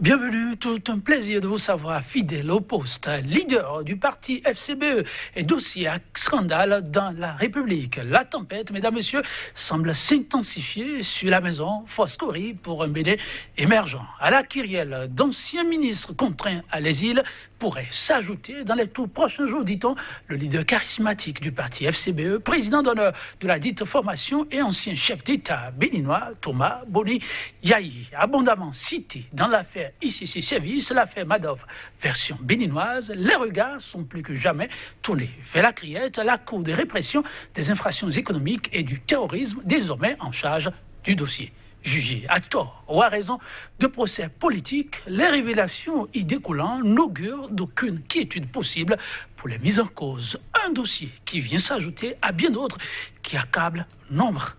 Bienvenue, tout un plaisir de vous savoir fidèle au poste. Leader du parti FCBE et dossier à scandale dans la République. La tempête, mesdames, messieurs, semble s'intensifier sur la maison Foscori pour un BD émergent. À la kyrielle d'anciens ministres contraints à l'exil pourrait s'ajouter dans les tout prochains jours, dit-on, le leader charismatique du parti FCBE, président d'honneur de la dite formation et ancien chef d'État béninois, Thomas Boni Yayi, abondamment cité dans l'affaire ICC Service, l'affaire Madoff version béninoise. Les regards sont plus que jamais tournés vers la criette, la Cour de répression des infractions économiques et du terrorisme, désormais en charge du dossier. Jugé à tort ou à raison de procès politiques, les révélations y découlant n'augurent d'aucune quiétude possible pour les mises en cause. Un dossier qui vient s'ajouter à bien d'autres qui accablent nombre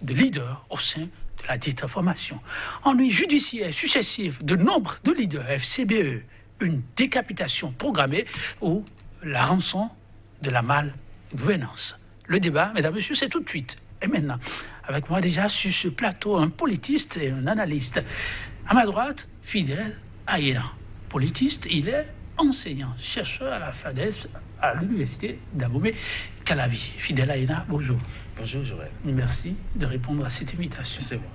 de leaders au sein de la dite formation. Ennui judiciaire successif de nombre de leaders FCBE, une décapitation programmée ou la rançon de la malgouvernance. Le débat, mesdames et messieurs, c'est tout de suite. Et maintenant, avec moi déjà sur ce plateau, un politiste et un analyste. À ma droite, Fidèle Ayena. Politiste, il est enseignant, chercheur à la FADES, à l'université d'Abomey-Calavi. Fidèle Ayena, bonjour. Bonjour Joël. Merci de répondre à cette invitation. C'est moi.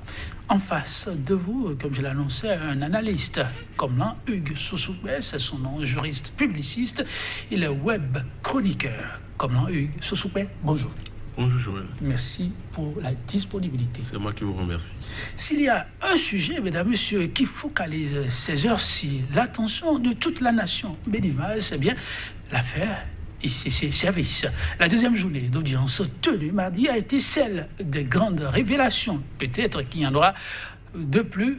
En face de vous, comme je l'annonçais, un analyste comme l'un, Hugues Soussoupé, c'est son nom, juriste publiciste. Il est web chroniqueur comme l'un, Hugues Soussoupé. Bonjour. Bonjour Joël. Merci pour la disponibilité. C'est moi qui vous remercie. S'il y a un sujet, mesdames, messieurs, qui focalise ces heures-ci l'attention de toute la nation béninoise, c'est bien l'affaire ICC Service. La deuxième journée d'audience tenue mardi a été celle des grandes révélations. Peut-être qu'il y en aura de plus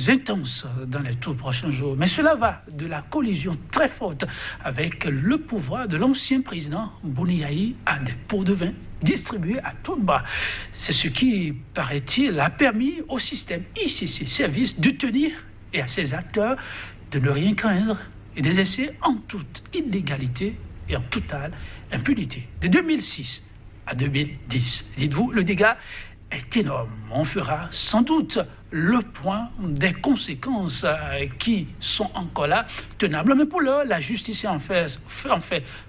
intenses dans les tout prochains jours. Mais cela va de la collision très forte avec le pouvoir de l'ancien président Boni Yayi à des pots de vin distribués à toutes bas. C'est ce qui, paraît-il, a permis au système ICC Service de tenir et à ses acteurs de ne rien craindre et d'exercer en toute illégalité et en totale impunité. De 2006 à 2010, dites-vous, le dégât est énorme. On fera sans doute le point des conséquences qui sont encore là, tenables. Mais pour l'heure, la justice en fait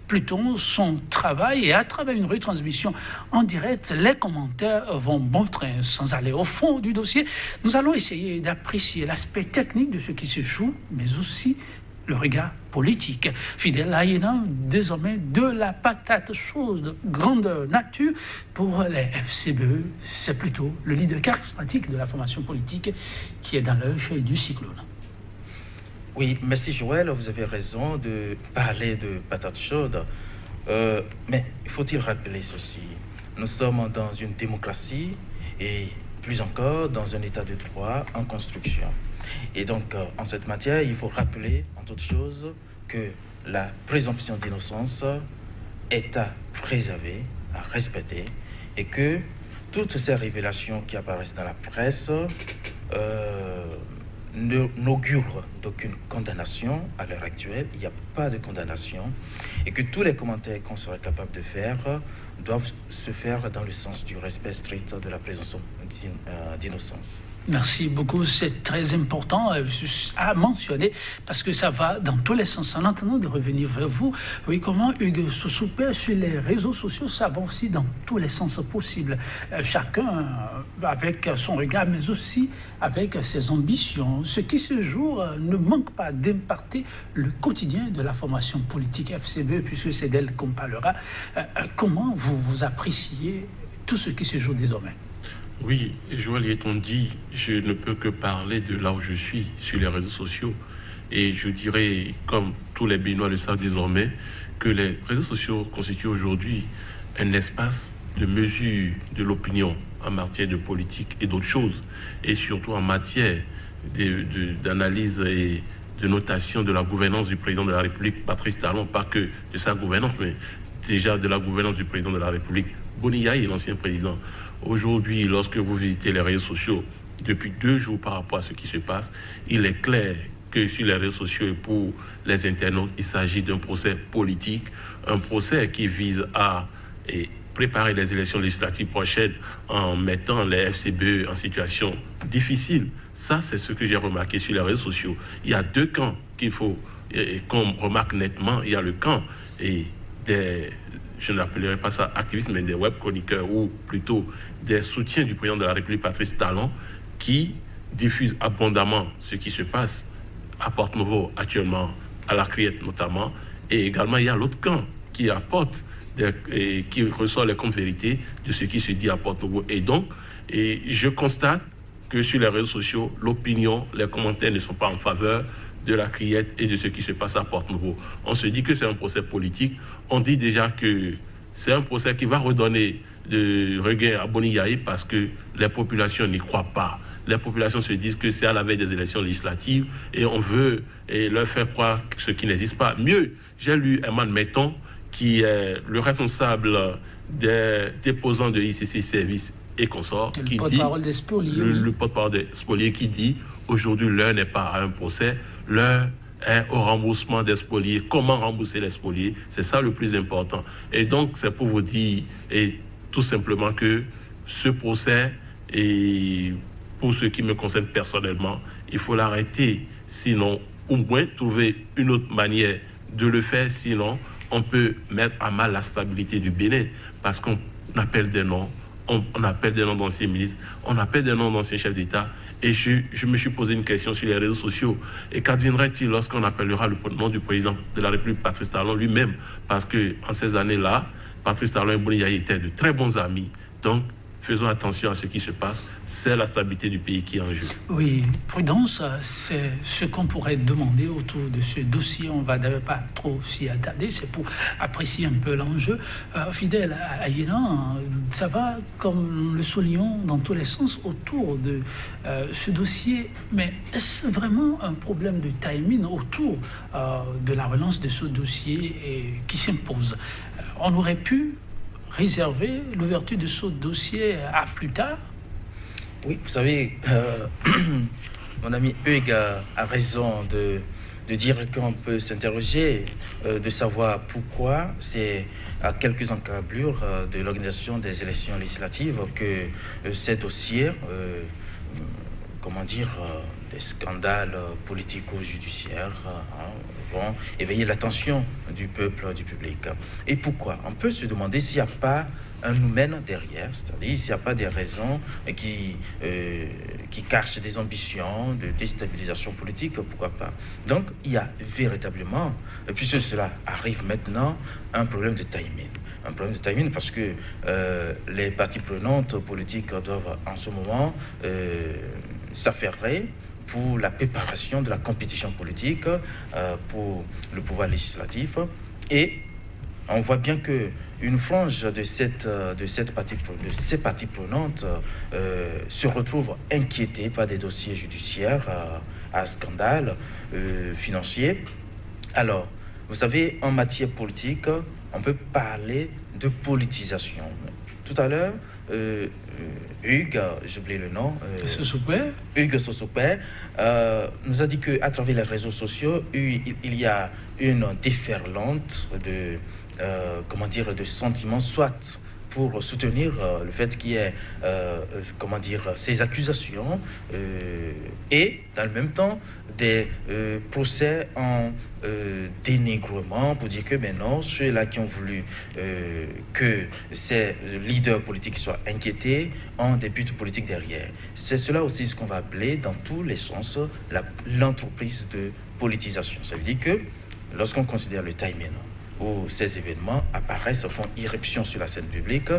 plutôt son travail, et à travers une retransmission en direct, les commentaires vont bon train. Sans aller au fond du dossier, nous allons essayer d'apprécier l'aspect technique de ce qui se joue, mais aussi le regard politique. Fidèle Ayena, désormais de la patate chaude de grandeur nature pour les FCBE. C'est plutôt le leader charismatique de la formation politique qui est dans l'œil du cyclone. Oui, merci Joël, vous avez raison de parler de patate chaude. Mais faut-il rappeler ceci? Nous sommes dans une démocratie et plus encore dans un état de droit en construction. Et donc, en cette matière, il faut rappeler, en toute chose, que la présomption d'innocence est à préserver, à respecter, et que toutes ces révélations qui apparaissent dans la presse n'augurent d'aucune condamnation à l'heure actuelle. Il n'y a pas de condamnation, et que tous les commentaires qu'on serait capable de faire doivent se faire dans le sens du respect strict de la présomption d'innocence. Merci beaucoup, c'est très important à mentionner parce que ça va dans tous les sens. En attendant de revenir vers vous, oui, comment Hugues Soussoupé sur les réseaux sociaux, ça va aussi dans tous les sens possibles. Chacun avec son regard, mais aussi avec ses ambitions. Ce qui se joue ne manque pas d'impacter le quotidien de la formation politique FCBE, puisque c'est d'elle qu'on parlera. Comment vous appréciez tout ce qui se joue désormais? Oui, Joël, étant dit, je ne peux que parler de là où je suis, sur les réseaux sociaux. Et je dirais, comme tous les Béninois le savent désormais, que les réseaux sociaux constituent aujourd'hui un espace de mesure de l'opinion en matière de politique et d'autres choses, et surtout en matière d'analyse et de notation de la gouvernance du président de la République, Patrice Talon, pas que de sa gouvernance, mais déjà de la gouvernance du président de la République, Boni Yayi, l'ancien président. Aujourd'hui, lorsque vous visitez les réseaux sociaux, depuis 2 jours par rapport à ce qui se passe, il est clair que sur les réseaux sociaux et pour les internautes, il s'agit d'un procès politique, un procès qui vise à préparer les élections législatives prochaines en mettant les FCBE en situation difficile. Ça, c'est ce que j'ai remarqué sur les réseaux sociaux. Il y a deux camps qu'on remarque nettement. Il y a le camp des, je n'appellerai pas ça activistes, mais des web chroniqueurs ou plutôt des soutiens du président de la République, Patrice Talon, qui diffusent abondamment ce qui se passe à Porte-Nouveau actuellement, à la Criette notamment. Et également, il y a l'autre camp qui apporte et qui ressort les comptes vérités de ce qui se dit à Porte-Nouveau. Et donc, je constate que sur les réseaux sociaux, l'opinion, les commentaires ne sont pas en faveur de la Criette et de ce qui se passe à Porte-Nouveau. On se dit que c'est un procès politique. On dit déjà que c'est un procès qui va redonner de regain à Boni-Yahi parce que les populations n'y croient pas. Les populations se disent que c'est à la veille des élections législatives et on veut leur faire croire ce qui n'existe pas. Mieux, j'ai lu Herman Metton, qui est le responsable des déposants de ICC Services et consorts, qui dit, le porte-parole des spoliés, qui dit aujourd'hui l'heure n'est pas à un procès, l'heure est au remboursement des spoliés. Comment rembourser les spoliés? C'est ça le plus important. Et donc c'est pour vous dire tout simplement que ce procès, et pour ce qui me concerne personnellement, il faut l'arrêter, sinon, au moins trouver une autre manière de le faire, sinon on peut mettre à mal la stabilité du Bénin, parce qu'on appelle des noms, on appelle des noms d'anciens ministres, on appelle des noms d'anciens chefs d'État, et je me suis posé une question sur les réseaux sociaux, et qu'adviendrait-il lorsqu'on appellera le nom du président de la République, Patrice Talon lui-même, parce qu'en ces années-là, Patrice Talon et Boni-Yahi étaient de très bons amis, donc faisons attention à ce qui se passe, c'est la stabilité du pays qui est en jeu. Oui, prudence, c'est ce qu'on pourrait demander autour de ce dossier. On ne va d'ailleurs pas trop s'y attarder, c'est pour apprécier un peu l'enjeu. Fidèle à Yélan, ça va, comme nous le soulignons, dans tous les sens autour de ce dossier. Mais est-ce vraiment un problème de timing autour de la relance de ce dossier qui s'impose? On aurait pu réserver l'ouverture de ce dossier à plus tard? Oui, vous savez, mon ami Hugues a raison de dire qu'on peut s'interroger, de savoir pourquoi c'est à quelques encablures de l'organisation des élections législatives que ces dossiers, des scandales politico-judiciaires vont éveiller l'attention du peuple, du public. Et pourquoi? On peut se demander s'il n'y a pas un nous-mêmes derrière, c'est-à-dire s'il n'y a pas des raisons qui cachent des ambitions de déstabilisation politique, pourquoi pas. Donc il y a véritablement, puisque cela arrive maintenant, un problème de timing. Un problème de timing parce que les parties prenantes politiques doivent en ce moment s'affairer pour la préparation de la compétition politique pour le pouvoir législatif. Et on voit bien que une frange de ces parties prenantes se retrouve inquiétée par des dossiers judiciaires à scandale financier. Alors, vous savez, en matière politique, on peut parler de politisation. Tout à l'heure, Hugues, j'ai oublié le nom, Hugues Sosopé, nous a dit qu'à travers les réseaux sociaux, il y a une déferlante de sentiments, soit pour soutenir le fait qu'il y ait ces accusations et dans le même temps des procès en dénigrement pour dire que maintenant ceux-là qui ont voulu que ces leaders politiques soient inquiétés ont des buts politiques derrière. C'est cela aussi ce qu'on va appeler dans tous les sens l'entreprise de politisation. Ça veut dire que lorsqu'on considère le timing où ces événements apparaissent, font irruption sur la scène publique,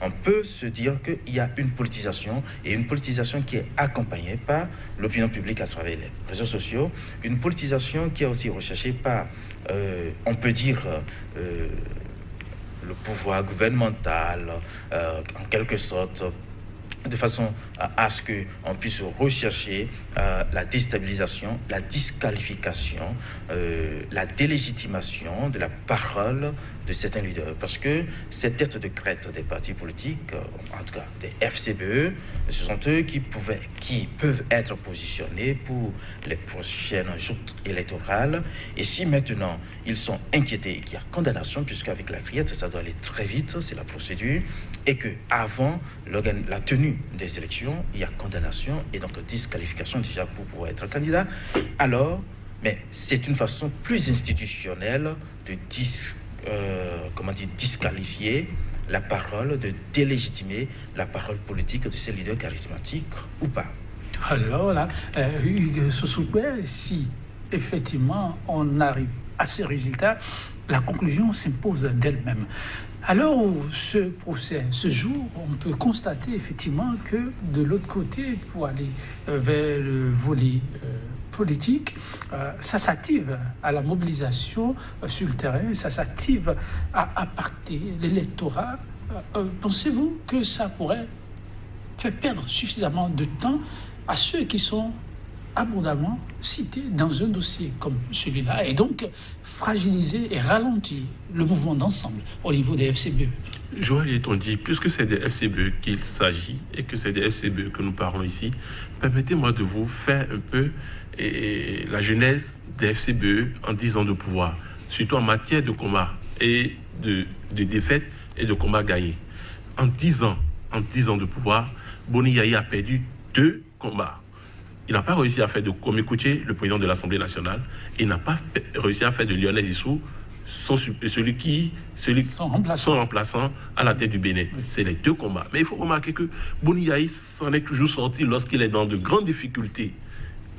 on peut se dire qu'il y a une politisation, et une politisation qui est accompagnée par l'opinion publique à travers les réseaux sociaux, une politisation qui est aussi recherchée par, on peut dire, le pouvoir gouvernemental, en quelque sorte, de façon à ce qu'on puisse rechercher la déstabilisation, la disqualification, la délégitimation de la parole de certains leaders. Parce que ces têtes de crête des partis politiques, en tout cas des FCBE, ce sont eux qui peuvent être positionnés pour les prochaines joutes électorales. Et si maintenant ils sont inquiétés et qu'il y a condamnation, puisqu'avec la criette, ça doit aller très vite, c'est la procédure, et qu'avant la tenue des élections, il y a condamnation et donc disqualification déjà pour pouvoir être candidat. Alors, mais c'est une façon plus institutionnelle de disqualifier la parole, de délégitimer la parole politique de ces leaders charismatiques ou pas. Alors là, Hugues Sossouguer, si effectivement on arrive à ces résultats, la conclusion s'impose d'elle-même. À l'heure où ce procès se joue, on peut constater effectivement que de l'autre côté, pour aller vers le volet politique, ça s'active à la mobilisation sur le terrain, ça s'active à impacter l'électorat. Pensez-vous que ça pourrait faire perdre suffisamment de temps à ceux qui sont abondamment cités dans un dossier comme celui-là, et donc fragiliser et ralentir le mouvement d'ensemble au niveau des FCBE? Joël Yeton dit, puisque c'est des FCBE qu'il s'agit et que c'est des FCBE que nous parlons ici, permettez-moi de vous faire un peu la genèse des FCBE en 10 ans de pouvoir, surtout en matière de combat et de défaite et de combat gagné. En 10 ans de pouvoir, Boni Yayi a perdu 2 combats. Il n'a pas réussi à faire de Kwame Kouché, le président de l'Assemblée nationale. Il n'a pas réussi à faire de Lionel Issou, son remplaçant à la tête du Bénin. Oui. C'est les 2 combats. Mais il faut remarquer que Boni Yayi s'en est toujours sorti lorsqu'il est dans de grandes difficultés.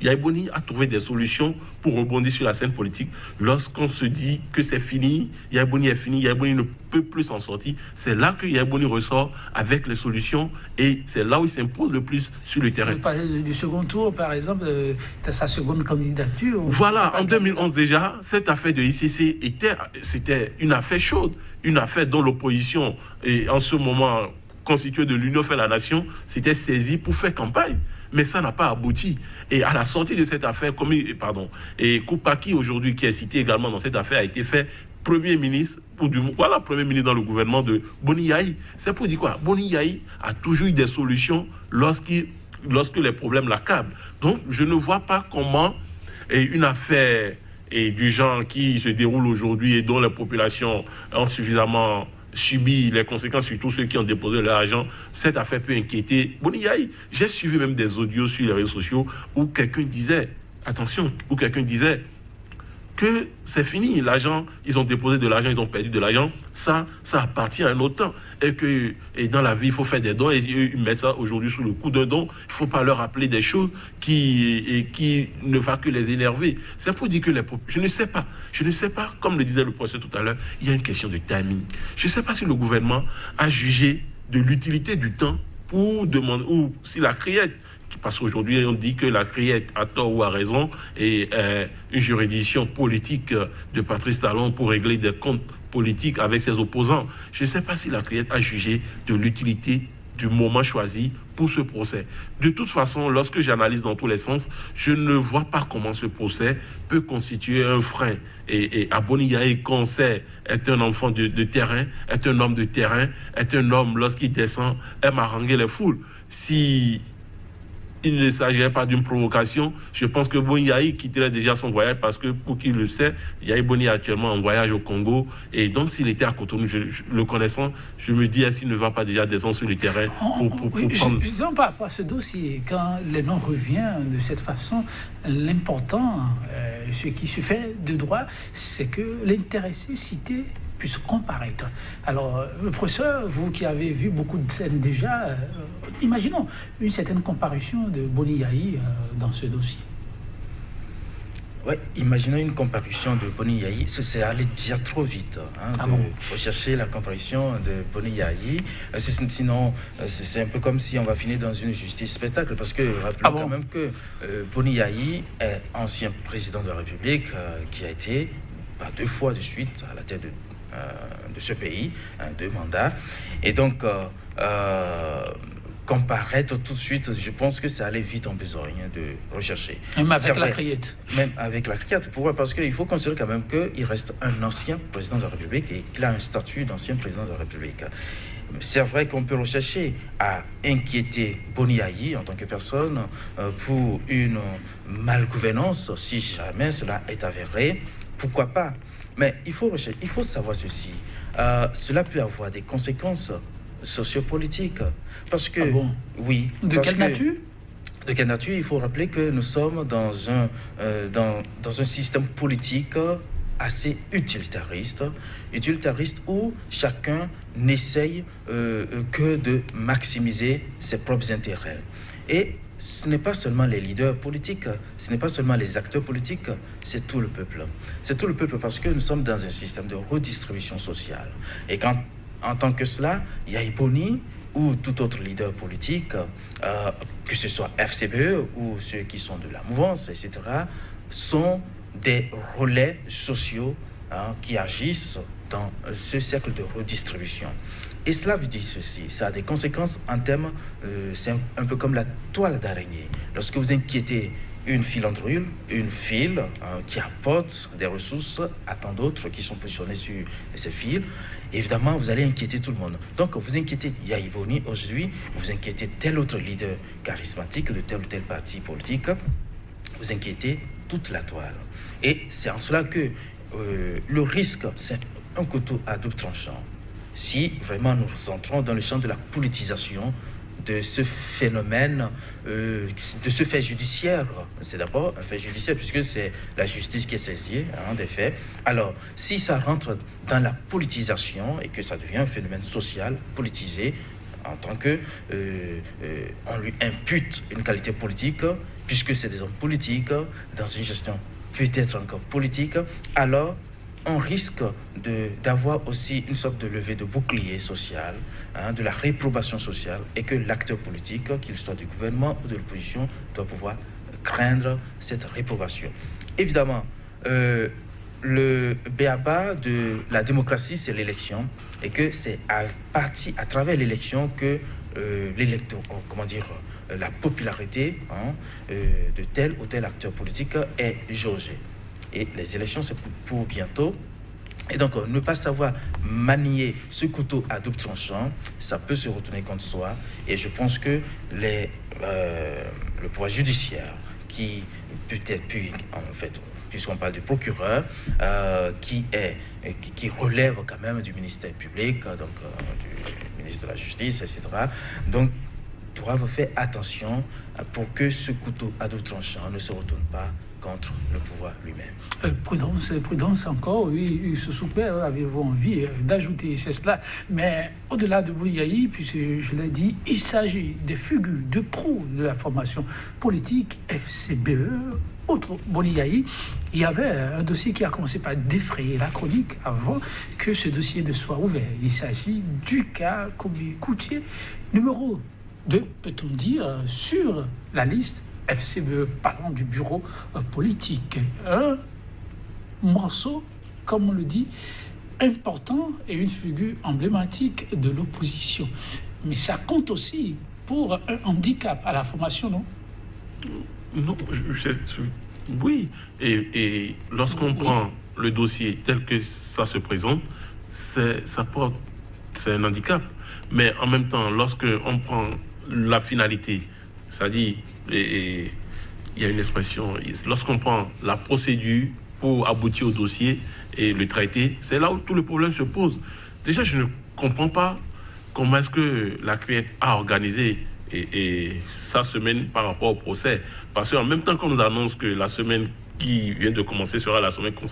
Yayi Boni a trouvé des solutions pour rebondir sur la scène politique. Lorsqu'on se dit que c'est fini, Yayi Boni est fini, Yayi Boni ne peut plus s'en sortir. C'est là que Yayi Boni ressort avec les solutions et c'est là où il s'impose le plus sur le terrain. Vous parlez du second tour, par exemple, de sa seconde candidature. Voilà, en 2011 déjà, cette affaire de ICC c'était une affaire chaude, une affaire dont l'opposition, et en ce moment constituée de l'Union fait la nation, s'était saisie pour faire campagne. Mais ça n'a pas abouti. Et à la sortie de cette affaire, et Koupaki aujourd'hui, qui est cité également dans cette affaire, a été fait Premier ministre, Premier ministre dans le gouvernement de Boni Yayi. C'est pour dire quoi? Boni Yayi a toujours eu des solutions lorsque les problèmes l'accablent. Donc, je ne vois pas comment une affaire du genre qui se déroule aujourd'hui et dont les populations ont suffisamment subi les conséquences sur tous ceux qui ont déposé leur argent, cette affaire peut inquiéter Boni Yayi. J'ai suivi même des audios sur les réseaux sociaux où quelqu'un disait que c'est fini, l'argent, ils ont déposé de l'argent, ils ont perdu de l'argent, ça appartient à un autre temps. Et dans la vie, il faut faire des dons, et ils mettent ça aujourd'hui sous le coup d'un don. Il ne faut pas leur rappeler des choses qui ne vont que les énerver. C'est pour dire que je ne sais pas, comme le disait le professeur tout à l'heure, il y a une question de timing. Je ne sais pas si le gouvernement a jugé de l'utilité du temps pour demander, ou si la criette, parce qu'aujourd'hui on dit que la criette, à tort ou à raison, est une juridiction politique de Patrice Talon pour régler des comptes politiques avec ses opposants. Je ne sais pas si la criette a jugé de l'utilité du moment choisi pour ce procès. De toute façon, lorsque j'analyse dans tous les sens, je ne vois pas comment ce procès peut constituer un frein. Et Boni Yayi, qu'on sait, est un enfant de terrain, est un homme de terrain, est un homme, lorsqu'il descend, aime haranguer les foules. Si il ne s'agirait pas d'une provocation, je pense que Boni Yayi quitterait déjà son voyage, parce que, pour qui le sait, Yayi Boni est actuellement en voyage au Congo, et donc s'il était à Cotonou, le connaissant, je me dis, est-ce qu'il ne va pas déjà descendre sur le terrain pour prendre... Disons par rapport à ce dossier, quand le nom revient de cette façon, l'important, ce qui se fait de droit, c'est que l'intéressé cité puisse comparaître. Alors, le professeur, vous qui avez vu beaucoup de scènes déjà, imaginons une certaine comparution de Boni Yayi dans ce dossier. Oui, imaginons une comparution de Boni Yayi, c'est aller déjà trop vite, rechercher la comparution de Boni Yayi. Sinon, c'est un peu comme si on va finir dans une justice spectacle, parce que rappelons quand même que Boni Yayi est ancien président de la République qui a été 2 fois de suite à la tête de ce pays, 2 mandats. Et donc, comparaître tout de suite, je pense que ça allait vite en besogne de rechercher. Même avec C'est la vrai. criette. Même avec la criette. Pourquoi? Parce qu'il faut considérer quand même qu'il reste un ancien président de la République et qu'il a un statut d'ancien président de la République. C'est vrai qu'on peut rechercher à inquiéter Boni Yayi en tant que personne pour une malgouvernance, si jamais cela est avéré, pourquoi pas. Mais il faut savoir ceci. Cela peut avoir des conséquences sociopolitiques. Parce que, Ah bon? oui. De parce quelle que- nature? De quelle nature? Il faut rappeler que nous sommes dans un système politique assez utilitariste où chacun n'essaye que de maximiser ses propres intérêts. Et ce n'est pas seulement les leaders politiques, ce n'est pas seulement les acteurs politiques, c'est tout le peuple. C'est tout le peuple parce que nous sommes dans un système de redistribution sociale. Et quand, en tant que cela, Yayi Boni ou tout autre leader politique, que ce soit FCBE ou ceux qui sont de la mouvance, etc., sont des relais sociaux qui agissent dans ce cercle de redistribution. Et cela veut dire ceci, ça a des conséquences en termes, c'est un peu comme la toile d'araignée. Lorsque vous inquiétez une filandrule, une file qui apporte des ressources à tant d'autres qui sont positionnés sur ces fils, évidemment, vous allez inquiéter tout le monde. Donc, vous inquiétez Yayi Boni aujourd'hui, vous inquiétez tel autre leader charismatique de tel ou tel parti politique, vous inquiétez toute la toile. Et c'est en cela que le risque, c'est un couteau à double tranchant. Si vraiment nous entrons dans le champ de la politisation de ce phénomène, de ce fait judiciaire, c'est d'abord un fait judiciaire puisque c'est la justice qui est saisie des faits. Alors, si ça rentre dans la politisation et que ça devient un phénomène social politisé, en tant que on lui impute une qualité politique, puisque c'est des hommes politiques dans une gestion peut-être encore politique, alors on risque d'avoir aussi une sorte de levée de bouclier social, de la réprobation sociale, et que l'acteur politique, qu'il soit du gouvernement ou de l'opposition, doit pouvoir craindre cette réprobation. Évidemment, le b.a.-ba de la démocratie, c'est l'élection, et que c'est à travers l'élection que la popularité de tel ou tel acteur politique est jaugée. Et les élections, c'est pour bientôt. Et donc, ne pas savoir manier ce couteau à double tranchant, ça peut se retourner contre soi. Et je pense que le pouvoir judiciaire, qui peut-être, en fait, puisqu'on parle du procureur, qui relève quand même du ministère public, donc du ministre de la Justice, etc., donc, doivent faire attention pour que ce couteau à double tranchant ne se retourne pas contre le pouvoir lui-même. Prudence encore, oui, ce super, avez-vous envie d'ajouter, c'est cela. Mais au-delà de Boni Yayi, puisque je l'ai dit, il s'agit des figures de proue de la formation politique FCBE. Autre Boni Yayi, il y avait un dossier qui a commencé par défrayer la chronique avant que ce dossier ne soit ouvert. Il s'agit du cas Kobi Coutier, numéro 2, peut-on dire, sur la liste FCBE, parlant du bureau politique. Un morceau, comme on le dit, important et une figure emblématique de l'opposition. Mais ça compte aussi pour un handicap à la formation, non? Non, oui. Et lorsqu'on prend le dossier tel que ça se présente, c'est un handicap. Mais en même temps, lorsqu'on prend la finalité, c'est-à-dire, il y a une expression, lorsqu'on prend la procédure pour aboutir au dossier et le traiter, c'est là où tout le problème se pose. Déjà, je ne comprends pas comment est-ce que la CRIET a organisé et sa semaine par rapport au procès. Parce qu'en même temps qu'on nous annonce que la semaine qui vient de commencer sera la semaine qui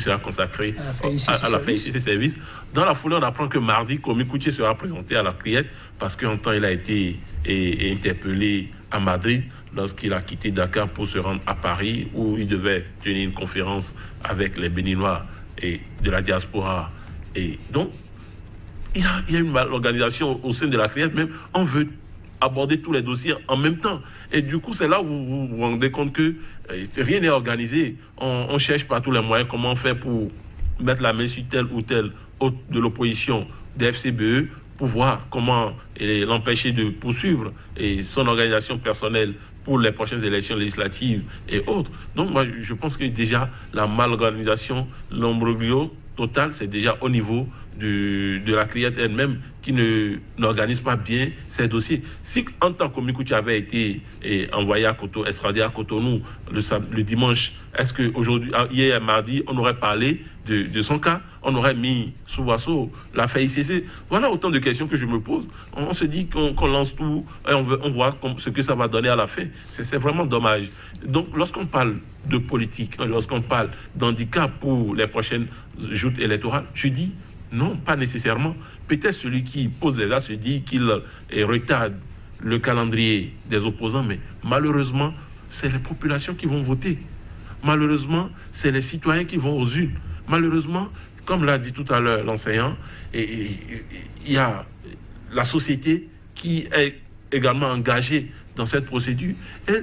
sera consacrée à la FAICC Service. Dans la foulée, on apprend que mardi, Komi Coutier sera présenté à la CRIET parce qu'en temps, il a été interpellé à Madrid lorsqu'il a quitté Dakar pour se rendre à Paris où il devait tenir une conférence avec les Béninois et de la diaspora. Et donc, il y a une malorganisation au sein de la CRIET même. On veut aborder tous les dossiers en même temps. Et du coup, c'est là où vous vous rendez compte que rien n'est organisé. On cherche par tous les moyens comment faire pour mettre la main sur tel ou tel hôte de l'opposition des FCBE pour voir comment l'empêcher de poursuivre son organisation personnelle pour les prochaines élections législatives et autres. Donc moi, je pense que déjà, la malorganisation, l'imbroglio total, c'est déjà au niveau de la criette elle-même qui n'organise pas bien ces dossiers. Si en tant que Mikuti avait été envoyé à Cotonou, extradé à Cotonou le dimanche, est-ce qu'aujourd'hui, hier mardi, on aurait parlé de son cas, on aurait mis sous boisseau l'affaire ICC? Voilà autant de questions que je me pose. On se dit qu'on lance tout et on voit ce que ça va donner à la fin. C'est vraiment dommage. Donc lorsqu'on parle de politique, lorsqu'on parle d'handicap pour les prochaines joutes électorales, je dis non, pas nécessairement. Peut-être celui qui pose les actes se dit qu'il retarde le calendrier des opposants, mais malheureusement, c'est les populations qui vont voter. Malheureusement, c'est les citoyens qui vont aux urnes. Malheureusement, comme l'a dit tout à l'heure l'enseignant, il y a la société qui est également engagée dans cette procédure. Et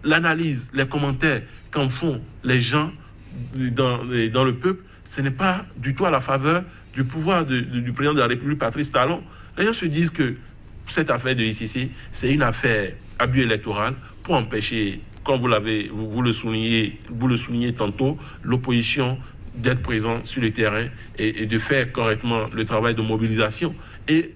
l'analyse, les commentaires qu'en font les gens dans le peuple, ce n'est pas du tout à la faveur du pouvoir du président de la République, Patrice Talon. Les gens se disent que cette affaire de ICC, c'est une affaire abus électoral pour empêcher, comme vous le soulignez tantôt, l'opposition d'être présent sur le terrain et de faire correctement le travail de mobilisation. Et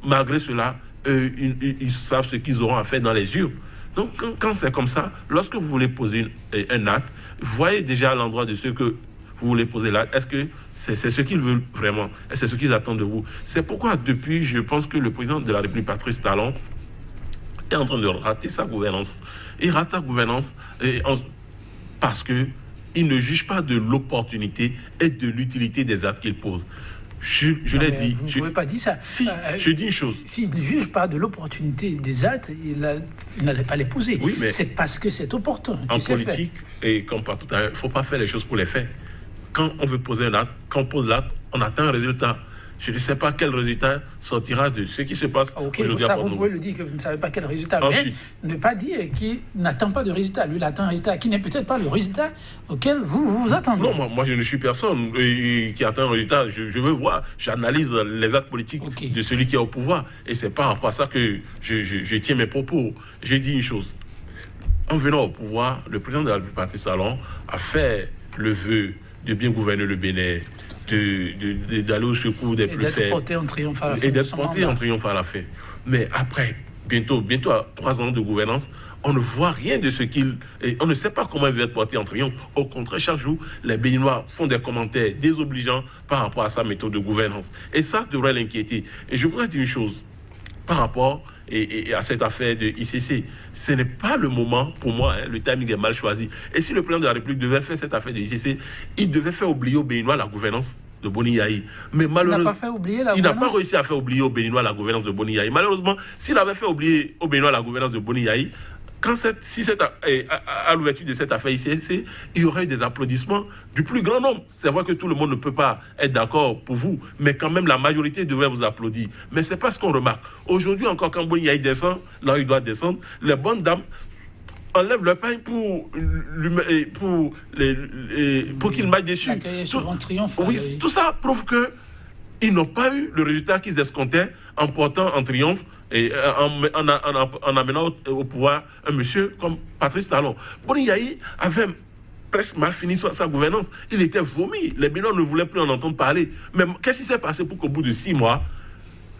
malgré cela, ils savent ce qu'ils auront à faire dans les urnes. Donc quand c'est comme ça, lorsque vous voulez poser un acte, voyez déjà à l'endroit de ceux que vous voulez poser l'acte, est-ce que c'est ce qu'ils veulent vraiment? Et c'est ce qu'ils attendent de vous. C'est pourquoi depuis, je pense que le président de la République, Patrice Talon, est en train de rater sa gouvernance. Il rate sa gouvernance parce qu'il ne juge pas de l'opportunité et de l'utilité des actes qu'il pose. Je l'ai dit. Vous ne pouvez pas dire ça. Si, je dis une chose. S'il ne juge pas de l'opportunité des actes, il n'allait pas les poser. Oui, mais c'est parce que c'est opportun. En politique, et comme partout ailleurs, il ne faut pas faire les choses pour les faire. Quand on veut poser un acte, quand on pose l'acte, on attend un résultat. Je ne sais pas quel résultat sortira de ce qui se passe aujourd'hui à Porto. Vous pouvez le dire que vous ne savez pas quel résultat. Ensuite, mais ne pas dire qu'il n'attend pas de résultat. Lui, il attend un résultat qui n'est peut-être pas le résultat auquel vous vous attendez. Non, moi je ne suis personne qui attend un résultat. Je veux voir, j'analyse les actes politiques de celui qui est au pouvoir. Et c'est par rapport à ça que je tiens mes propos. Je dis une chose. En venant au pouvoir, le président de la République, Patrice Talon, a fait le vœu de bien gouverner le Bénin, d'aller au secours des plus faibles. Et d'être porté en triomphe à la fin. Mais après, bientôt à 3 ans de gouvernance, on ne voit rien de ce qu'il... On ne sait pas comment il va être porté en triomphe. Au contraire, chaque jour, les Béninois font des commentaires désobligeants par rapport à sa méthode de gouvernance. Et ça devrait l'inquiéter. Et je voudrais dire une chose par rapport à cette affaire de ICC. Ce n'est pas le moment, pour moi, le timing est mal choisi. Et si le président de la République devait faire cette affaire de ICC, il devait faire oublier aux Béninois la gouvernance de Boni Yayi. Mais malheureusement, il n'a pas réussi à faire oublier aux Béninois la gouvernance de Boni Yayi. Malheureusement, s'il avait fait oublier aux Béninois la gouvernance de Boni Yayi, à l'ouverture de cette affaire ICC, il y aurait eu des applaudissements du plus grand nombre. C'est vrai que tout le monde ne peut pas être d'accord pour vous, mais quand même la majorité devrait vous applaudir. Mais c'est pas ce qu'on remarque. Aujourd'hui encore, quand Boni Yayi descend, là où il doit descendre, les bonnes dames enlèvent leur pain pour qu'il marche dessus. Oui, tout ça prouve qu'ils n'ont pas eu le résultat qu'ils escomptaient en portant en triomphe et en amenant au pouvoir un monsieur comme Patrice Talon. Boni Yayi avait presque mal fini sa gouvernance. Il était vomi. Les Béninois ne voulaient plus en entendre parler. Mais qu'est-ce qui s'est passé pour qu'au bout de 6 mois,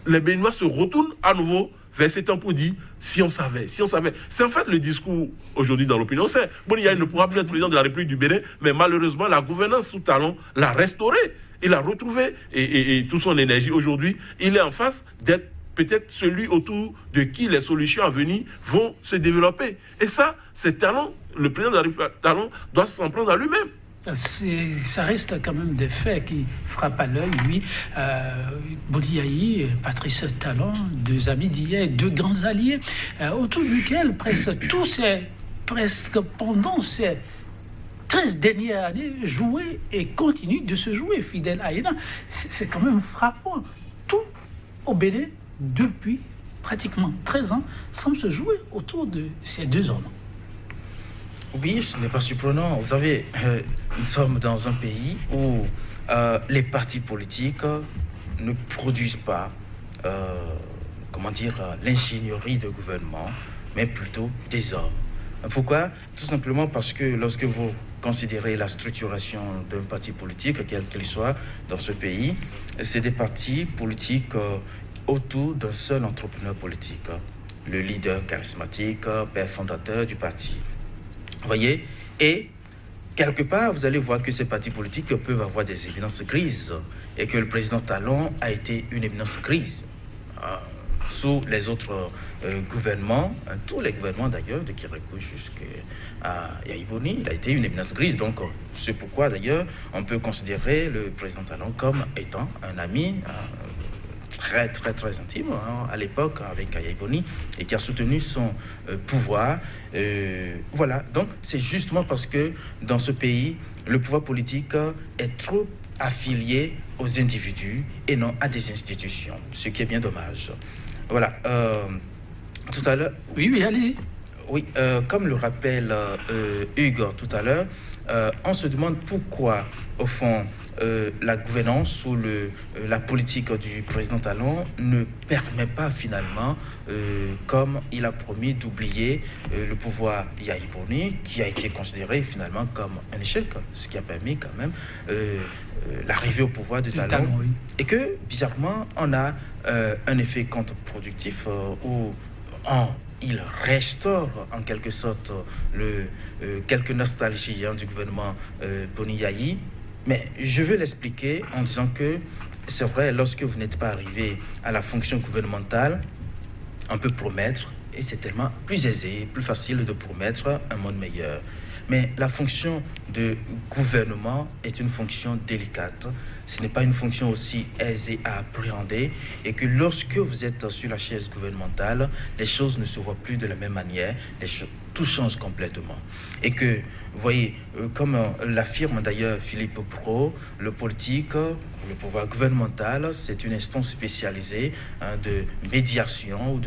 les Béninois se retournent à nouveau vers ces temps pour dire si on savait. C'est en fait le discours aujourd'hui dans l'opinion. Boni Yayi ne pourra plus être président de la République du Bénin, mais malheureusement, la gouvernance sous Talon l'a restauré. Il a retrouvé et toute son énergie. Aujourd'hui, il est en face d'être peut-être celui autour de qui les solutions à venir vont se développer. Et ça, c'est Talon, le président de la République Talon, doit s'en prendre à lui-même. Ça reste quand même des faits qui frappent à l'œil, oui. Boni Yayi, Patrice Talon, 2 amis d'hier, 2 grands alliés, autour duquel presque pendant ces 13 dernières années, joué et continue de se jouer, fidèle à Hénin. C'est quand même frappant. Tout au Bénin, depuis pratiquement 13 ans, semble se jouer autour de ces 2 hommes. Oui, ce n'est pas surprenant. Vous savez, nous sommes dans un pays où les partis politiques ne produisent pas l'ingénierie de gouvernement, mais plutôt des hommes. Pourquoi? Tout simplement parce que lorsque vous considérez la structuration d'un parti politique, quel qu'il soit dans ce pays, c'est des partis politiques autour d'un seul entrepreneur politique, le leader charismatique, père fondateur du parti. Vous voyez? Et quelque part, vous allez voir que ces partis politiques peuvent avoir des éminences grises et que le président Talon a été une éminence grise. Sous les autres gouvernements, tous les gouvernements d'ailleurs, de Kérékou jusqu'à Yaïboni, il a été une éminence grise. Donc, c'est pourquoi d'ailleurs, on peut considérer le président Talon comme étant un ami très, très, très intime à l'époque avec Yaïboni et qui a soutenu son pouvoir. Voilà, donc c'est justement parce que dans ce pays, le pouvoir politique est trop affilié aux individus et non à des institutions, ce qui est bien dommage. Voilà, tout à l'heure... Oui, allez-y. Oui, comme le rappelle Hugues tout à l'heure, on se demande pourquoi, au fond, la gouvernance ou la politique du président Talon ne permet pas finalement, comme il a promis, d'oublier le pouvoir Yaïboni, qui a été considéré finalement comme un échec, ce qui a permis quand même l'arrivée au pouvoir de Talon. Oui. Et que, bizarrement, on a un effet contre-productif où il restaure en quelque sorte quelques nostalgies du gouvernement Boni Yayi. Mais je veux l'expliquer en disant que c'est vrai, lorsque vous n'êtes pas arrivé à la fonction gouvernementale, on peut promettre, et c'est tellement plus aisé, plus facile de promettre un monde meilleur. Mais la fonction de gouvernement est une fonction délicate. Ce n'est pas une fonction aussi aisée à appréhender et que lorsque vous êtes sur la chaise gouvernementale, les choses ne se voient plus de la même manière, tout change complètement. Et que, vous voyez, comme l'affirme d'ailleurs Philippe Brault, le politique, le pouvoir gouvernemental, c'est une instance spécialisée de médiation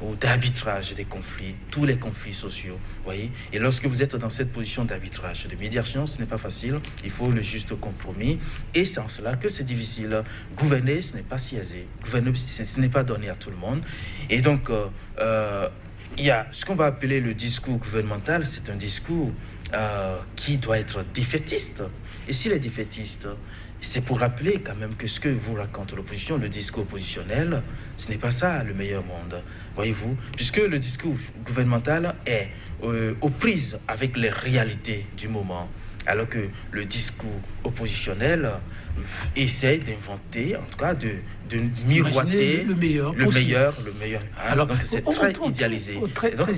ou d'arbitrage des conflits, tous les conflits sociaux. Voyez. Et lorsque vous êtes dans cette position d'arbitrage, de médiation, ce n'est pas facile, il faut le juste compromis. Et c'est en cela que c'est difficile. Gouverner, ce n'est pas si aisé. Gouverner, ce n'est pas donné à tout le monde. Et donc, il y a ce qu'on va appeler le discours gouvernemental, c'est un discours qui doit être défaitiste. Et s'il est défaitiste, c'est pour rappeler quand même que ce que vous raconte l'opposition, le discours oppositionnel, ce n'est pas ça le meilleur monde, voyez-vous, puisque le discours gouvernemental est aux prises avec les réalités du moment, alors que le discours oppositionnel essaie d'inventer, en tout cas de miroiter le meilleur. Alors, donc c'est très idéalisé. Donc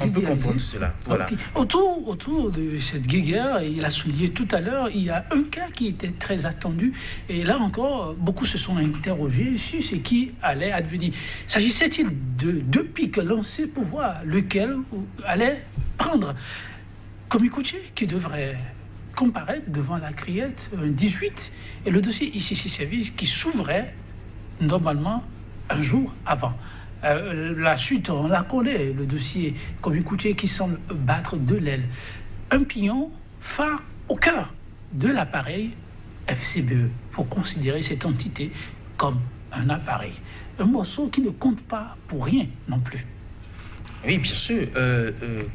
on peut comprendre cela. Voilà. Okay. Autour de cette guéguerre, il a souligné tout à l'heure, il y a un cas qui était très attendu. Et là encore, beaucoup se sont interrogés sur ce qui allait advenir. S'agissait-il de deux pics lancés pour voir lequel allait prendre Komikouché, qui devrait comparaître devant la criette 18 et le dossier ICC Service qui s'ouvrait normalement un jour avant. La suite, on la connaît, le dossier Komikouché qui semble battre de l'aile. Un pignon phare au cœur de l'appareil FCBE pour considérer cette entité comme un appareil. Un morceau qui ne compte pas pour rien non plus. Oui, bien sûr.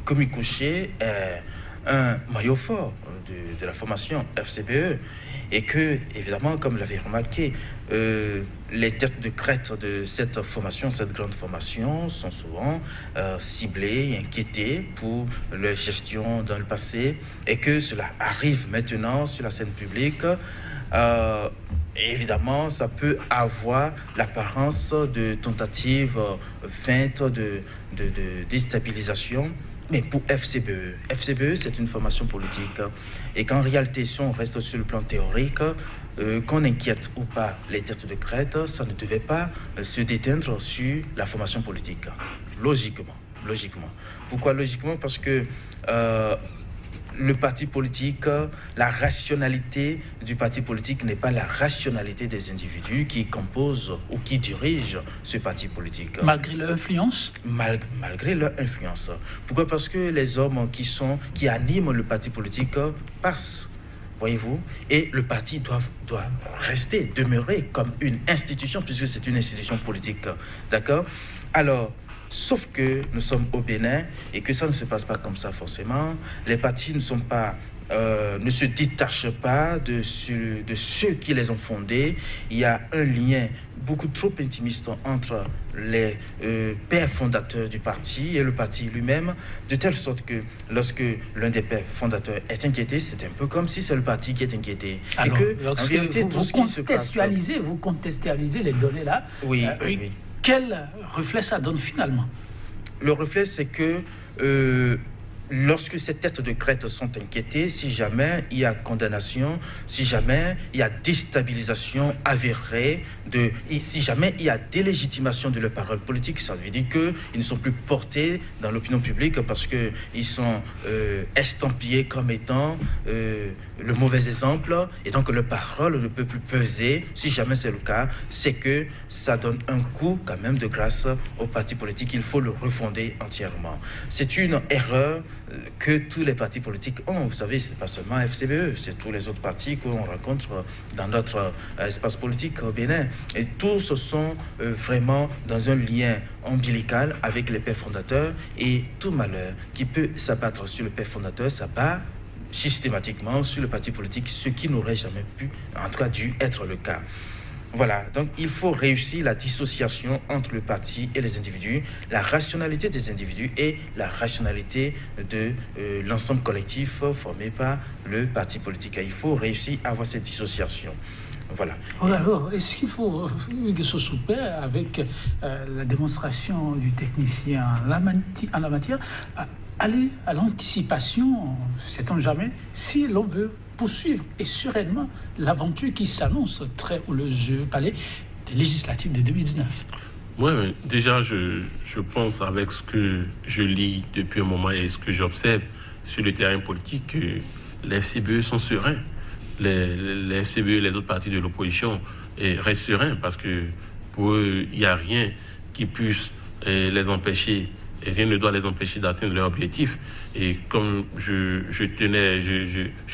Komikouché est un maillot fort de la formation FCBE et que, évidemment, comme vous l'avez remarqué, les têtes de crête de cette formation, cette grande formation, sont souvent ciblées, inquiétées pour leur gestion dans le passé et que cela arrive maintenant sur la scène publique. Évidemment, ça peut avoir l'apparence de tentative feinte de déstabilisation. Mais pour FCBE, c'est une formation politique. Et qu'en réalité, si on reste sur le plan théorique, qu'on inquiète ou pas les têtes de crête, ça ne devait pas se déteindre sur la formation politique. Logiquement. Pourquoi logiquement? Parce que le parti politique, la rationalité du parti politique n'est pas la rationalité des individus qui composent ou qui dirigent ce parti politique. Malgré leur influence? Malgré leur influence. Pourquoi? Parce que les hommes qui animent le parti politique passent voyez-vous, et le parti doit rester, demeurer comme une institution, puisque c'est une institution politique, d'accord? Alors, sauf que nous sommes au Bénin et que ça ne se passe pas comme ça forcément. Les partis ne se détachent pas de ceux qui les ont fondés. Il y a un lien beaucoup trop intimiste entre les pères fondateurs du parti et le parti lui-même, de telle sorte que lorsque l'un des pères fondateurs est inquiété, c'est un peu comme si c'est le parti qui est inquiété. Alors, et que, en vérité, vous contextualisez les données là. Oui. Quel reflet ça donne finalement? Le reflet, c'est que lorsque ces têtes de crête sont inquiétées, si jamais il y a condamnation, si jamais il y a déstabilisation avérée, si jamais il y a délégitimation de leurs paroles politiques, ça veut dire qu'ils ne sont plus portés dans l'opinion publique parce qu'ils sont estampillés comme étant le mauvais exemple, et donc leur parole ne peut plus peser. Si jamais c'est le cas, c'est que ça donne un coup quand même de grâce au parti politique. Il faut le refonder entièrement. C'est une erreur que tous les partis politiques ont. Vous savez, ce n'est pas seulement FCBE, c'est tous les autres partis qu'on rencontre dans notre espace politique au Bénin. Et tous sont vraiment dans un lien ombilical avec les pères fondateurs, et tout malheur qui peut s'abattre sur le père fondateur s'abat systématiquement sur le parti politique, ce qui n'aurait jamais pu, en tout cas dû être le cas. Voilà, donc il faut réussir la dissociation entre le parti et les individus, la rationalité des individus et la rationalité de l'ensemble collectif formé par le parti politique. Il faut réussir à avoir cette dissociation. Voilà. Alors, est-ce qu'il faut que ce souper avec la démonstration du technicien en la matière, aller à l'anticipation, sait-on jamais, si l'on veut poursuivre et sereinement l'aventure qui s'annonce très houleuse palais des législatives de 2019? Oui, déjà, je pense avec ce que je lis depuis un moment et ce que j'observe sur le terrain politique, que les FCBE sont sereins. Les FCBE et les autres partis de l'opposition restent sereins parce que pour eux, il n'y a rien qui puisse les empêcher. Et rien ne doit les empêcher d'atteindre leur objectif. Et comme je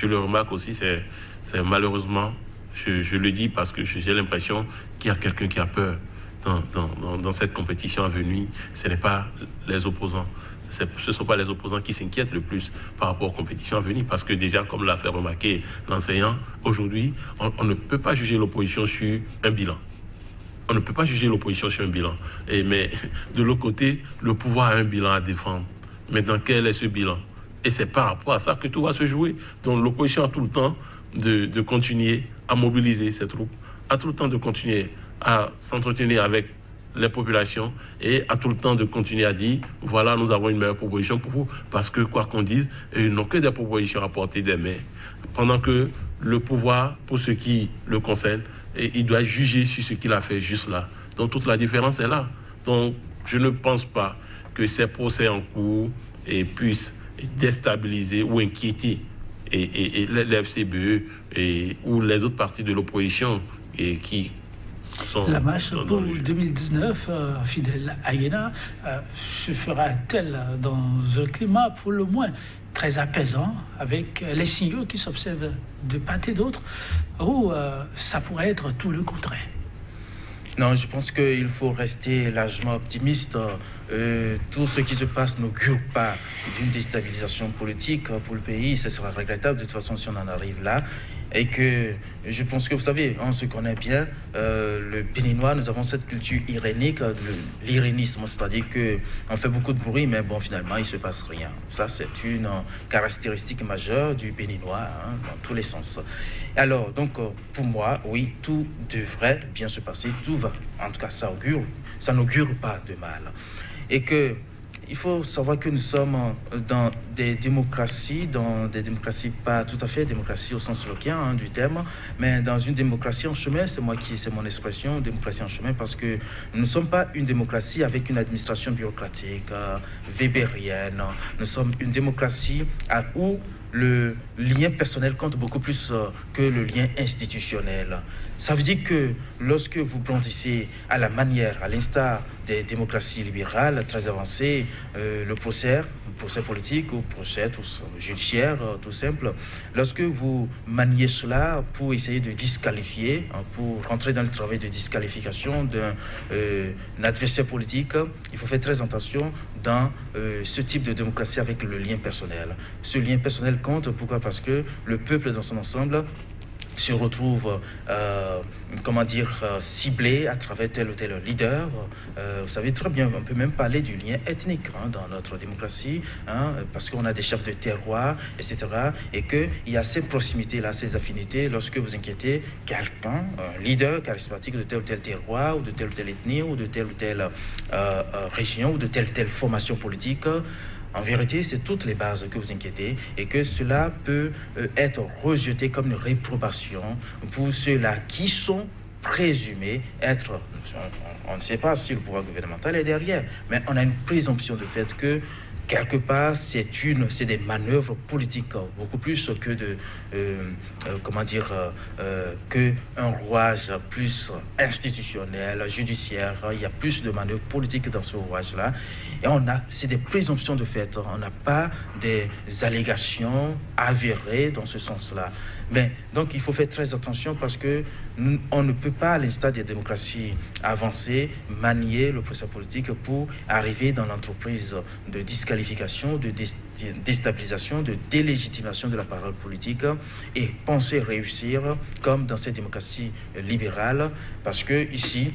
le remarque aussi, c'est malheureusement, je le dis parce que j'ai l'impression qu'il y a quelqu'un qui a peur dans cette compétition à venir. Ce n'est pas les opposants. Ce ne sont pas les opposants qui s'inquiètent le plus par rapport aux compétitions à venir. Parce que déjà, comme l'a fait remarquer l'enseignant, aujourd'hui, on ne peut pas juger l'opposition sur un bilan. On ne peut pas juger l'opposition sur un bilan. Mais de l'autre côté, le pouvoir a un bilan à défendre. Maintenant, quel est ce bilan? Et c'est par rapport à ça que tout va se jouer. Donc l'opposition a tout le temps de continuer à mobiliser ses troupes, a tout le temps de continuer à s'entretenir avec les populations et a tout le temps de continuer à dire voilà, nous avons une meilleure proposition pour vous. Parce que, quoi qu'on dise, ils n'ont que des propositions à porter des mains. Pendant que le pouvoir, pour ce qui le concerne, et il doit juger sur ce qu'il a fait juste là. Donc toute la différence est là. Donc je ne pense pas que ces procès en cours puissent déstabiliser ou inquiéter et les FCBE ou les autres partis de l'opposition qui sont... La marche pour 2019, Fidèle Ayena, se fera-t-elle dans un climat pour le moins très apaisant, avec les signaux qui s'observent de part et d'autre, ou ça pourrait être tout le contraire? Non, je pense qu'il faut rester largement optimiste. Tout ce qui se passe n'augure pas d'une déstabilisation politique pour le pays. Ce sera regrettable de toute façon si on en arrive là. Et que je pense que vous savez, on se connaît bien, le Béninois, nous avons cette culture irénique, l'irénisme, c'est-à-dire qu'on fait beaucoup de bruit, mais bon, finalement, il ne se passe rien. Ça, c'est une caractéristique majeure du Béninois, dans tous les sens. Alors, donc, pour moi, oui, tout devrait bien se passer, tout va, en tout cas, ça n'augure pas de mal. Et que il faut savoir que nous sommes dans des démocraties pas tout à fait démocratie au sens locien du terme, mais dans une démocratie en chemin, c'est mon expression, démocratie en chemin, parce que nous ne sommes pas une démocratie avec une administration bureaucratique, webérienne. Nous sommes une démocratie où le lien personnel compte beaucoup plus que le lien institutionnel. Ça veut dire que lorsque vous brandissez à la manière, à l'instar des démocraties libérales très avancées, le procès politique ou procès judiciaire tout simple, lorsque vous maniez cela pour essayer de disqualifier, pour rentrer dans le travail de disqualification d'un adversaire politique, il faut faire très attention dans ce type de démocratie avec le lien personnel. Ce lien personnel compte, pourquoi? Parce que le peuple dans son ensemble se retrouve, ciblé à travers tel ou tel leader. Vous savez très bien, on peut même parler du lien ethnique dans notre démocratie, parce qu'on a des chefs de terroir, etc. Et qu'il y a ces proximités-là, ces affinités, lorsque vous inquiétez quelqu'un, un leader charismatique de tel ou tel terroir, ou de telle ou telle ethnie, ou de telle ou telle région, ou de telle ou telle formation politique. En vérité, c'est toutes les bases que vous inquiétez et que cela peut être rejeté comme une réprobation pour ceux-là qui sont présumés être... On ne sait pas si le pouvoir gouvernemental est derrière, mais on a une présomption de fait que quelque part, c'est des manœuvres politiques beaucoup plus que que un rouage plus institutionnel, judiciaire. Il y a plus de manœuvres politiques dans ce rouage-là. Et c'est des présomptions de fait. On n'a pas des allégations avérées dans ce sens-là. Mais donc, il faut faire très attention parce que on ne peut pas, à l'instar des démocraties avancées, manier le procès politique pour arriver dans l'entreprise de disqualification, de déstabilisation, de délégitimation de la parole politique et penser réussir comme dans ces démocraties libérales, parce que ici,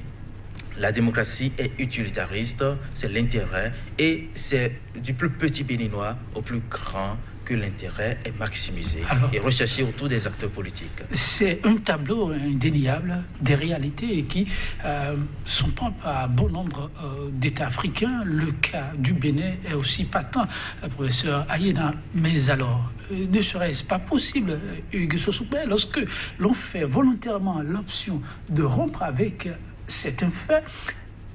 la démocratie est utilitariste, c'est l'intérêt et c'est du plus petit béninois au plus grand que l'intérêt est maximisé et recherché autour des acteurs politiques. C'est un tableau indéniable des réalités qui sont propres à bon nombre d'États africains. Le cas du Bénin est aussi patent, professeur Ayena. Mais alors, ne serait-ce pas possible, Hugues Sosoupé, lorsque l'on fait volontairement l'option de rompre avec certains faits,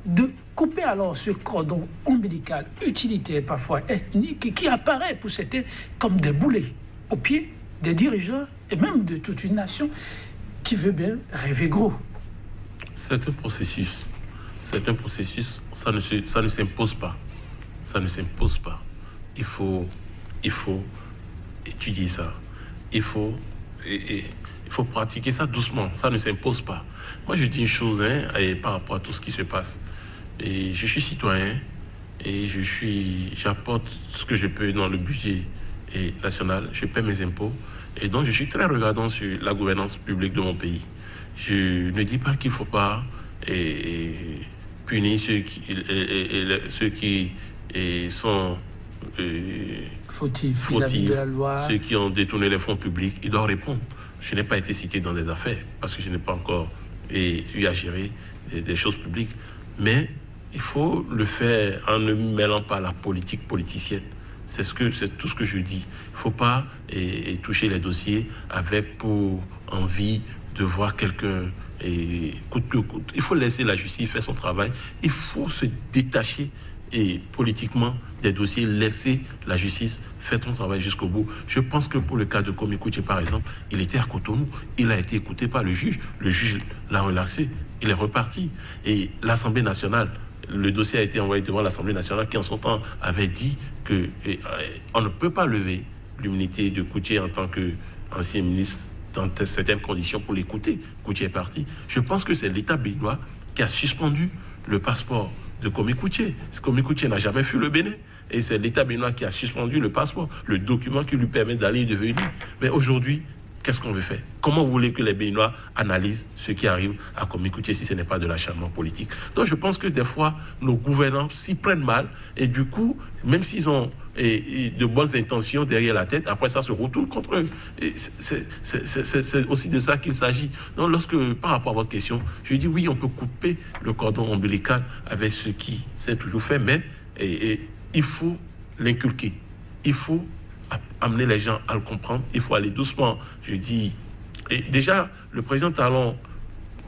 de couper alors ce cordon ombilical utilitaire, parfois ethnique, qui apparaît pour certains comme des boulets aux pieds des dirigeants et même de toute une nation qui veut bien rêver gros. C'est un processus. Ça ne s'impose pas. Il faut étudier ça. Il faut pratiquer ça doucement. Ça ne s'impose pas. Moi, je dis une chose par rapport à tout ce qui se passe. Et je suis citoyen et j'apporte ce que je peux dans le budget national. Je paie mes impôts et donc je suis très regardant sur la gouvernance publique de mon pays. Je ne dis pas qu'il ne faut pas punir ceux qui sont fautifs de la loi. Ceux qui ont détourné les fonds publics. Ils doivent répondre. Je n'ai pas été cité dans des affaires parce que je n'ai pas encore eu à gérer des choses publiques. Mais il faut le faire en ne mêlant pas la politique politicienne. C'est tout ce que je dis. Il ne faut pas toucher les dossiers avec pour envie de voir quelqu'un coûte que coûte. Il faut laisser la justice faire son travail. Il faut se détacher politiquement des dossiers, laisser la justice faire son travail jusqu'au bout. Je pense que pour le cas de Kwame Ekwuche, par exemple, il était à Cotonou. Il a été écouté par le juge. Le juge l'a relaxé. Il est reparti. Et l'Assemblée nationale, le dossier a été envoyé devant l'Assemblée nationale qui, en son temps, avait dit qu'on ne peut pas lever l'immunité de Ekwuche en tant qu'ancien ministre dans certaines conditions pour l'écouter. Ekwuche est parti. Je pense que c'est l'État béninois qui a suspendu le passeport de Kwame Ekwuche. Kwame Ekwuche n'a jamais fui le Bénin. Et c'est l'État béninois qui a suspendu le passeport, le document qui lui permet d'aller et de venir. Mais aujourd'hui, qu'est-ce qu'on veut faire? Comment vous voulez que les Béninois analysent ce qui arrive à Kwame Ekwuche si ce n'est pas de l'acharnement politique? Donc je pense que des fois, nos gouvernants s'y prennent mal et du coup, même s'ils ont de bonnes intentions derrière la tête, après ça se retourne contre eux. C'est aussi de ça qu'il s'agit. Donc par rapport à votre question, je dis oui, on peut couper le cordon ombilical avec ce qui s'est toujours fait, mais il faut l'inculquer. Il faut amener les gens à le comprendre. Il faut aller doucement. Je dis, déjà, le président Talon,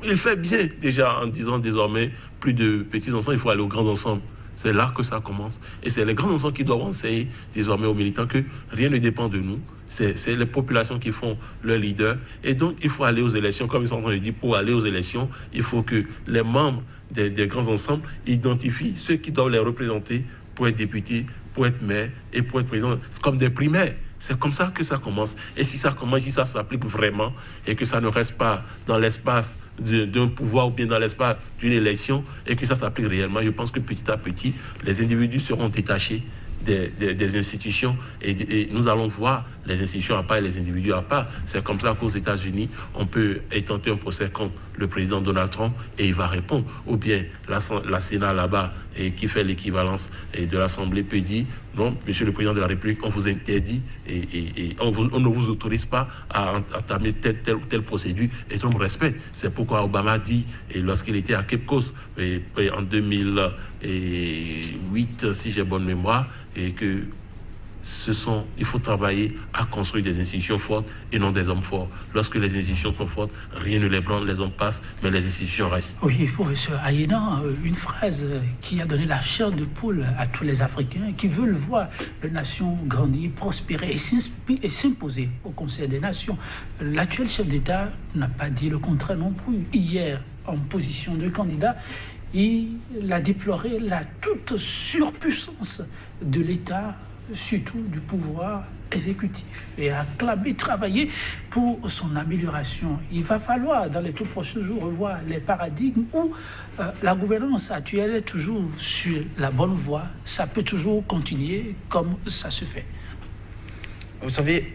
il fait bien déjà en disant désormais, plus de petits-enfants, il faut aller aux grands ensembles. C'est là que ça commence. Et c'est les grands ensembles qui doivent enseigner désormais aux militants que rien ne dépend de nous. c'est les populations qui font leur leader. Et donc, il faut aller aux élections, comme ils sont en train de dire, pour aller aux élections, il faut que les membres des grands ensembles identifient ceux qui doivent les représenter pour être députés, pour être maire et pour être président. C'est comme des primaires. C'est comme ça que ça commence. Et si ça commence, si ça s'applique vraiment et que ça ne reste pas dans l'espace d'un pouvoir ou bien dans l'espace d'une élection et que ça s'applique réellement, je pense que petit à petit, les individus seront détachés des institutions et nous allons voir les institutions à part et les individus à part. C'est comme ça qu'aux États-Unis, on peut intenter un procès contre le président Donald Trump et il va répondre. Ou bien la Sénat là-bas qui fait l'équivalence de l'Assemblée peut dire non, monsieur le président de la République, on vous interdit et on ne vous autorise pas à entamer telle procédure et Trump respecte. C'est pourquoi Obama dit, et lorsqu'il était à Cape Coast en 2008, si j'ai bonne mémoire, et que il faut travailler à construire des institutions fortes et non des hommes forts. Lorsque les institutions sont fortes, rien ne les branle, les hommes passent, mais les institutions restent. Oui, professeur Ayena, une phrase qui a donné la chair de poule à tous les Africains qui veulent voir la nation grandir, prospérer et s'imposer au Conseil des Nations. L'actuel chef d'État n'a pas dit le contraire non plus. Hier, en position de candidat, il a déploré la toute surpuissance de l'État, surtout du pouvoir exécutif, et a clamé travailler pour son amélioration. Il va falloir, dans les tout prochains jours, revoir les paradigmes où la gouvernance actuelle est toujours sur la bonne voie. Ça peut toujours continuer comme ça se fait. Vous savez,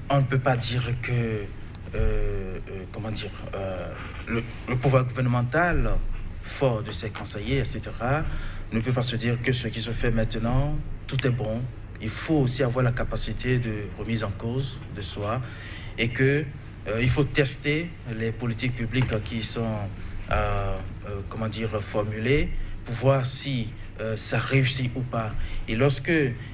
on ne peut pas dire que le pouvoir gouvernemental, fort de ses conseillers, etc., ne peut pas se dire que ce qui se fait maintenant, tout est bon. Il faut aussi avoir la capacité de remise en cause de soi et que il faut tester les politiques publiques qui sont formulées pour voir si ça réussit ou pas. Et lorsque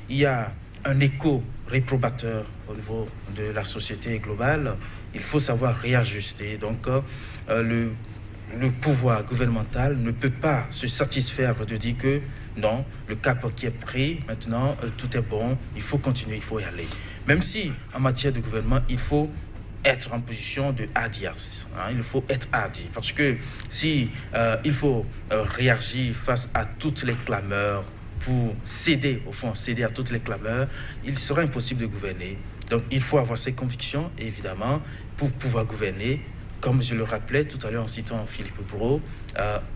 il y a un écho réprobateur au niveau de la société globale, il faut savoir réajuster. Donc le pouvoir gouvernemental ne peut pas se satisfaire de dire que non, le cap qui est pris, maintenant, tout est bon, il faut continuer, il faut y aller. Même si, en matière de gouvernement, il faut être en position de hardiesse. Il faut être hardi. Parce que si il faut réagir face à toutes les clameurs, pour céder à toutes les clameurs, il sera impossible de gouverner. Donc, il faut avoir ses convictions, évidemment, pour pouvoir gouverner. Comme je le rappelais tout à l'heure en citant Philippe Brault,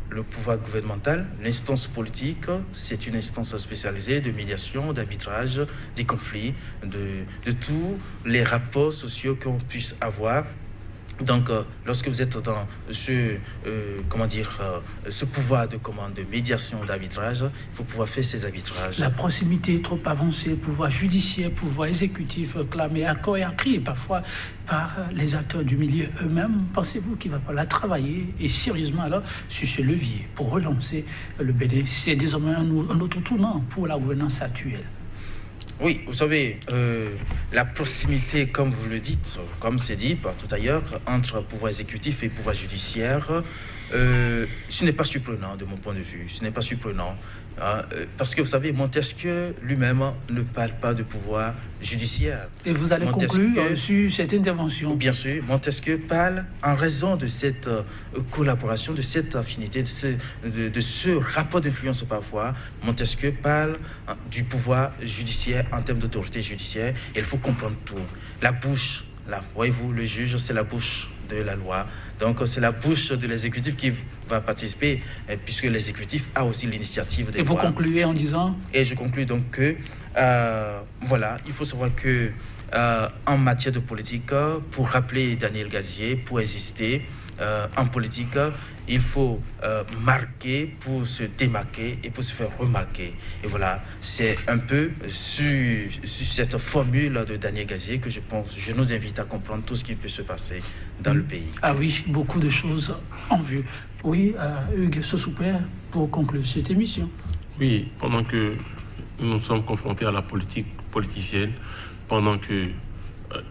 le pouvoir gouvernemental, l'instance politique, c'est une instance spécialisée de médiation, d'arbitrage, des conflits, de tous les rapports sociaux qu'on puisse avoir. Donc, lorsque vous êtes dans ce pouvoir de commande, de médiation, d'arbitrage, il faut pouvoir faire ces arbitrages. La proximité est trop avancée, pouvoir judiciaire, pouvoir exécutif, clamé à corps et à cri, parfois par les acteurs du milieu eux-mêmes. Pensez-vous qu'il va falloir travailler et sérieusement alors sur ce levier pour relancer le BD? C'est désormais un autre tournant pour la gouvernance actuelle. Oui, vous savez, la proximité, comme vous le dites, comme c'est dit par tout ailleurs, entre pouvoir exécutif et pouvoir judiciaire, ce n'est pas surprenant de mon point de vue. Ce n'est pas surprenant. Parce que vous savez, Montesquieu lui-même ne parle pas de pouvoir judiciaire. Et vous allez conclure sur cette intervention. Bien sûr, Montesquieu parle en raison de cette collaboration, de cette affinité, de ce rapport d'influence parfois. Montesquieu parle du pouvoir judiciaire en termes d'autorité judiciaire. Et il faut comprendre tout. La bouche, là, voyez-vous, le juge, c'est la bouche de la loi. Donc, c'est la bouche de l'exécutif qui va participer, puisque l'exécutif a aussi l'initiative des lois. Et vous concluez en disant? Et je conclus donc que, voilà, il faut savoir que en matière de politique, pour rappeler Daniel Gazier, pour exister en politique, il faut marquer pour se démarquer et pour se faire remarquer. Et voilà, c'est un peu sur cette formule de Daniel Gazier que je nous invite à comprendre tout ce qui peut se passer dans le pays. Ah oui, beaucoup de choses en vue. Oui, Hugues Sossouper, pour conclure cette émission. Oui, pendant que nous sommes confrontés à la politique politicienne, pendant que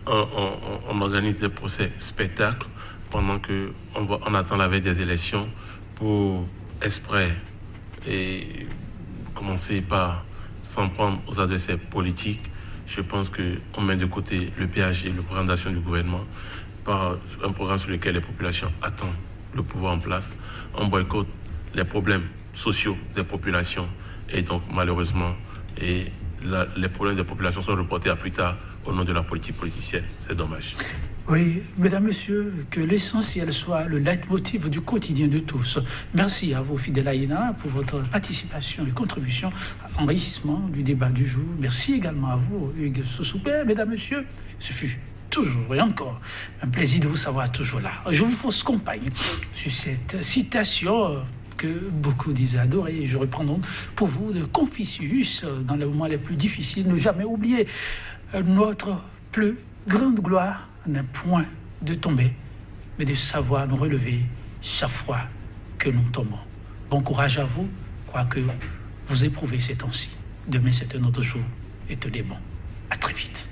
on organise des procès spectacles, pendant qu'on attend la veille des élections pour exprès et commencer par s'en prendre aux adversaires politiques, je pense qu'on met de côté le PAG, le programme d'action du gouvernement, par un programme sur lequel les populations attendent le pouvoir en place. On boycotte les problèmes sociaux des populations et donc malheureusement les problèmes des populations sont reportés à plus tard au nom de la politique politicienne. C'est dommage. Oui, mesdames, messieurs, que l'essentiel soit le leitmotiv du quotidien de tous. Merci à vous, fidèles AINA, pour votre participation et contribution à l'enrichissement du débat du jour. Merci également à vous, Hugues Sosoupé. Mesdames, messieurs, ce fut toujours et encore un plaisir de vous savoir toujours là. Je vous fausse compagne sur cette citation que beaucoup disaient adorer. Je reprends donc pour vous de Confucius, dans les moments les plus difficiles, ne jamais oublier notre plus grande gloire n'est point de tomber, mais de savoir nous relever chaque fois que nous tombons. Bon courage à vous, quoi que vous éprouvez ces temps-ci. Demain, c'est un autre jour et tenez bon. À très vite.